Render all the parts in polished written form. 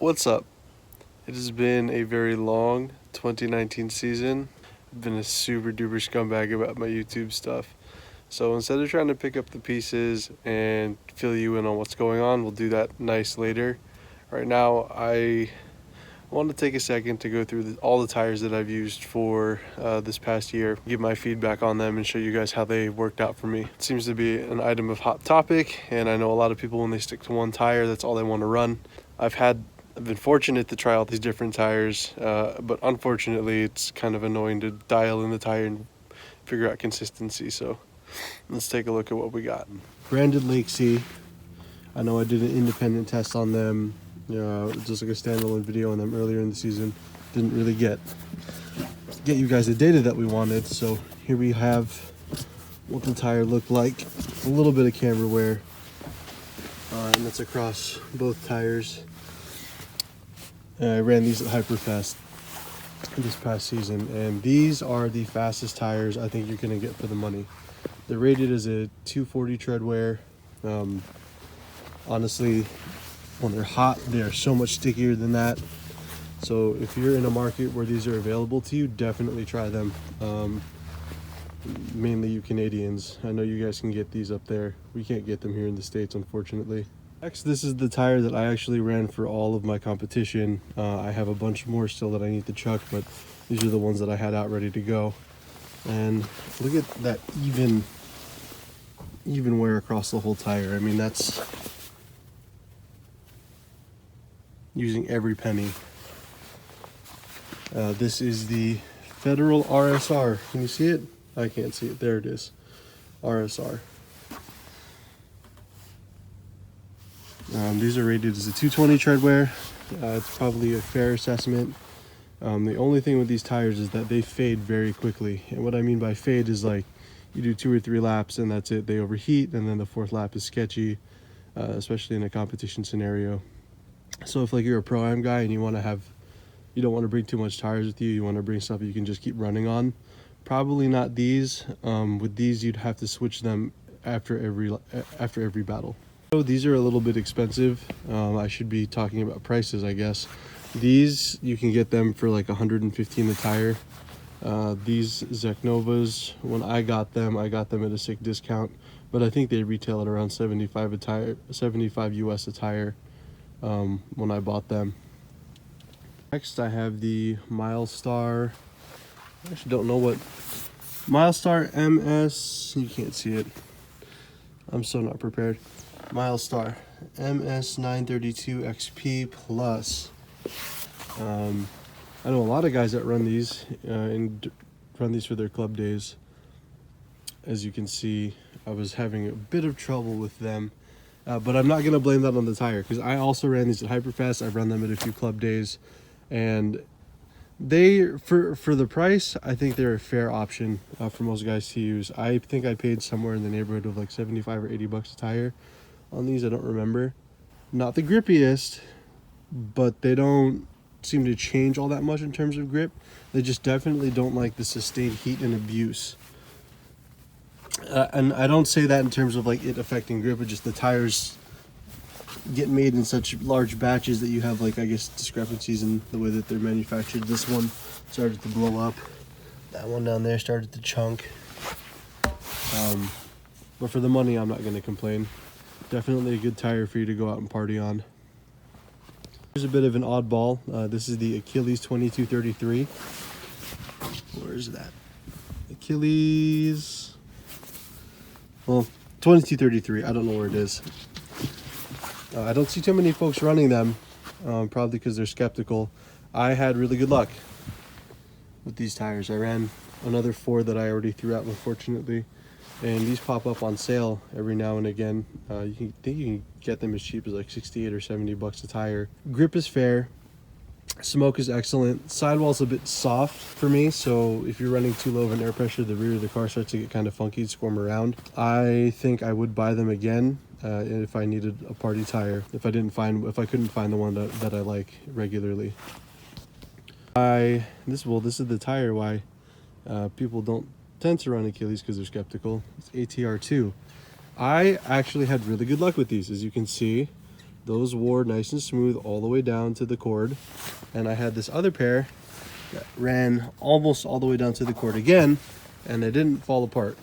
What's up? It has been a very long 2019 season. I've been a super duper scumbag about my YouTube stuff. So instead of trying to pick up the pieces and fill you in on what's going on, we'll do that nice later. Right now, I want to take a second to go through all the tires that I've used for this past year, give my feedback on them, and show you guys how they worked out for me. It seems to be an item of hot topic, and I know a lot of people, when they stick to one tire, that's all they want to run. I've been fortunate to try all these different tires, but unfortunately it's kind of annoying to dial in the tire and figure out consistency. So let's take a look at what we got. Branded Lake Sea. I know I did an independent test on them, just like a standalone video on them earlier in the season. Didn't really get you guys the data that we wanted, so here we have what the tire looked like. A little bit of camber wear, and that's across both tires. I ran these at Hyperfest this past season, and these are the fastest tires I think you're going to get for the money. They're rated as a 240 tread wear. Honestly, when they're hot, they are so much stickier than that. So if you're in a market where these are available to you, definitely try them. Mainly you Canadians. I know you guys can get these up there. We can't get them here in the States, unfortunately. Next, this is the tire that I actually ran for all of my competition. I have a bunch more still that I need to chuck, but these are the ones that I had out ready to go. And look at that even wear across the whole tire. I mean, that's using every penny. This is the Federal RSR. Can you see it? I can't see it. There it is. RSR. These are rated as a 220 tread wear. It's probably a fair assessment. The only thing with these tires is that they fade very quickly. And what I mean by fade is like you do 2 or 3 laps and that's it. They overheat, and then the 4th lap is sketchy, especially in a competition scenario. So if like you're a pro-am guy and you don't want to bring too much tires with you want to bring stuff you can just keep running on, probably not these. With these, you'd have to switch them after every battle. So these are a little bit expensive. I should be talking about prices, I guess. These, you can get them for like $115 a tire. These Zeknovas, when I got them at a sick discount, but I think they retail at around $75 US a tire when I bought them. Next, I have the Milestar. I actually don't know what Milestar MS. You can't see it. I'm so not prepared. Milestar MS932+XP Plus. I know a lot of guys that run these and run these for their club days. As you can see, I was having a bit of trouble with them, but I'm not going to blame that on the tire, because I also ran these at Hyperfest. I've run them at a few club days, and they, for the price, I think they're a fair option for most guys to use. I think I paid somewhere in the neighborhood of like 75 or 80 bucks a tire on these. I don't remember. Not the grippiest, but they don't seem to change all that much in terms of grip. They just definitely don't like the sustained heat and abuse. And I don't say that in terms of like it affecting grip, but just the tires get made in such large batches that you have, like, I guess, discrepancies in the way that they're manufactured. This one started to blow up. That one down there started to chunk. But for the money, I'm not going to complain. Definitely a good tire for you to go out and party on. Here's a bit of an oddball. This is the Achilles 2233. Where's that? Achilles. Well, 2233. I don't know where it is. I don't see too many folks running them, probably because they're skeptical. I had really good luck with these tires. I ran another 4 that I already threw out, unfortunately, and these pop up on sale every now and again. You can get them as cheap as like 68 or 70 bucks a tire. Grip is fair. Smoke is excellent. Sidewall's a bit soft for me, so if you're running too low of an air pressure, the rear of the car starts to get kind of funky, squirm around. I think I would buy them again if I needed a party tire, if I couldn't find the one that I like regularly. This is the tire why people don't tend to run Achilles, because they're skeptical. It's ATR2. I actually had really good luck with these. As you can see, those wore nice and smooth all the way down to the cord. And I had this other pair that ran almost all the way down to the cord again, and they didn't fall apart.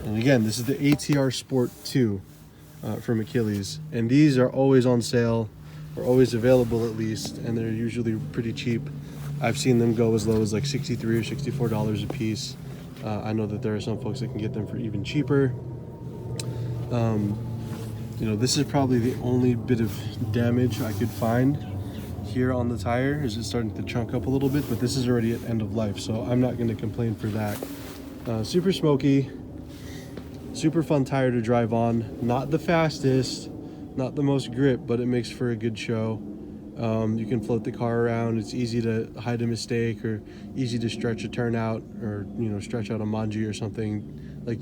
And again, this is the ATR Sport 2 from Achilles, and these are always on sale, or always available at least, and they're usually pretty cheap. I've seen them go as low as like $63 or $64 a piece. I know that there are some folks that can get them for even cheaper. You know, this is probably the only bit of damage I could find here on the tire. Is it starting to chunk up a little bit, but this is already at end of life, so I'm not going to complain for that. Super smoky, super fun tire to drive on. Not the fastest, not the most grip, but it makes for a good show. You can float the car around. It's easy to hide a mistake, or easy to stretch a turnout, or, you know, stretch out a manji or something. Like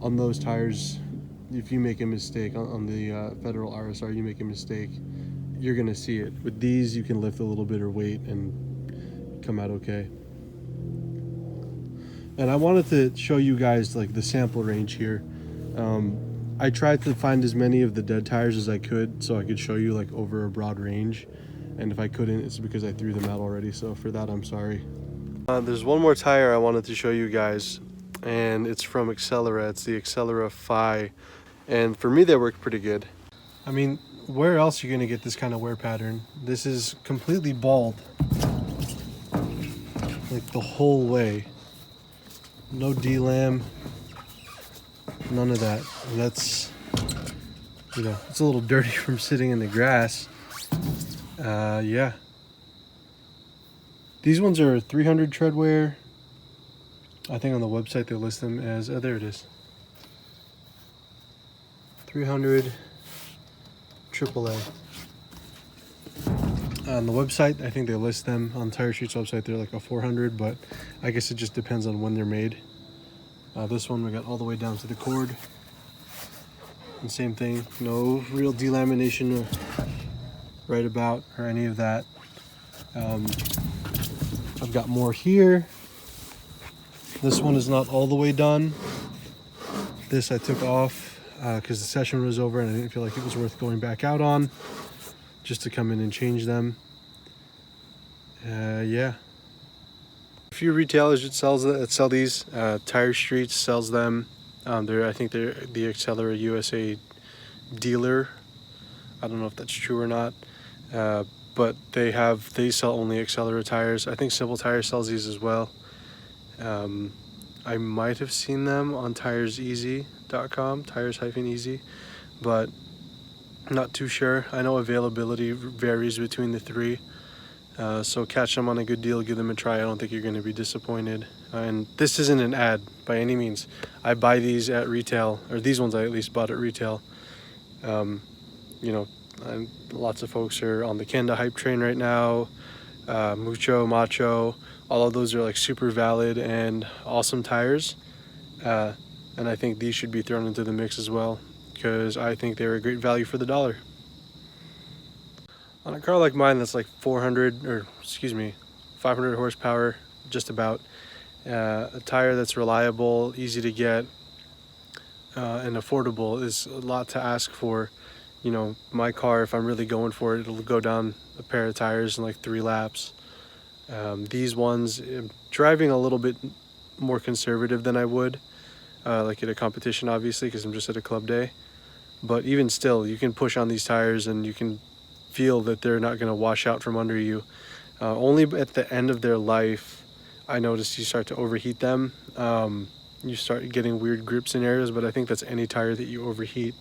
on those tires, if you make a mistake on the Federal RSR, you make a mistake, you're gonna see it. With these, you can lift a little bit of weight and come out okay. And I wanted to show you guys like the sample range here. I tried to find as many of the dead tires as I could, so I could show you like over a broad range. And if I couldn't, it's because I threw them out already. So for that, I'm sorry. There's one more tire I wanted to show you guys, and it's from Accellera. It's the Accellera Phi, and for me, they work pretty good. I mean, where else are you gonna get this kind of wear pattern? This is completely bald, like the whole way. No D-lam, none of that. And that's, you know, it's a little dirty from sitting in the grass. Yeah. These ones are 300 tread wear. I think on the website they list them as, oh, there it is. 300 AAA. On the website, I think they list them on Tire Street's website. They're like a 400, but I guess it just depends on when they're made. This one we got all the way down to the cord. And same thing, no real delamination right about or any of that. I've got more here. This one is not all the way done. This I took off because the session was over and I didn't feel like it was worth going back out on, just to come in and change them. Yeah. A few retailers that sell these. Tire Street sells them. I think they're the Accellera USA dealer. I don't know if that's true or not. But they sell only Accellera tires. I think Civil Tire sells these as well. I might have seen them on tireseasy.com, tires-easy, but I'm not too sure. I know availability varies between the three. So catch them on a good deal, give them a try. I don't think you're going to be disappointed. And this isn't an ad by any means. I buy these at retail, or these ones I at least bought at retail. You know, lots of folks are on the Kenda hype train right now. Mucho, Macho, all of those are like super valid and awesome tires. And I think these should be thrown into the mix as well, because I think they're a great value for the dollar. On a car like mine that's like 500 horsepower, just about, a tire that's reliable, easy to get, and affordable is a lot to ask for. You know, my car, if I'm really going for it, it'll go down a pair of tires in like 3 laps. These ones, I'm driving a little bit more conservative than I would, like at a competition, obviously, because I'm just at a club day. But even still, you can push on these tires and you can feel that they're not going to wash out from under you. Only at the end of their life, I noticed you start to overheat them. You start getting weird grip scenarios, but I think that's any tire that you overheat.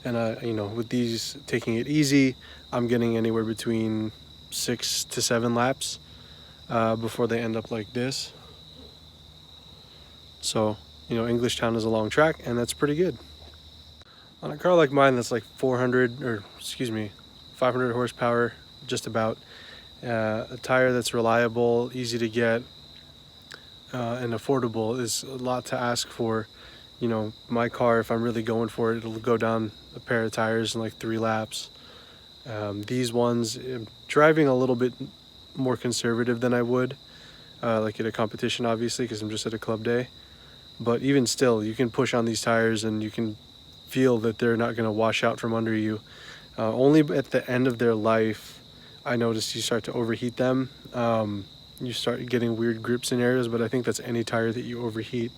And you know, with these taking it easy, I'm getting anywhere between 6 to 7 laps before they end up like this. So, you know, Englishtown is a long track, and that's pretty good. On a car like mine that's like 500 horsepower, just about, a tire that's reliable, easy to get, and affordable is a lot to ask for. You know, my car, if I'm really going for it, it'll go down a pair of tires in like 3 laps. These ones, I'm driving a little bit more conservative than I would, like at a competition, obviously, because I'm just at a club day. But even still, you can push on these tires and you can feel that they're not going to wash out from under you. Only at the end of their life, I noticed you start to overheat them. You start getting weird grip scenarios, but I think that's any tire that you overheat.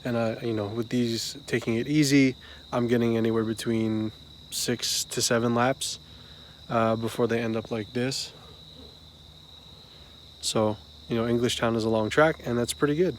And you know, with these taking it easy, I'm getting anywhere between 6 to 7 laps before they end up like this. So, you know, English Town is a long track, and that's pretty good.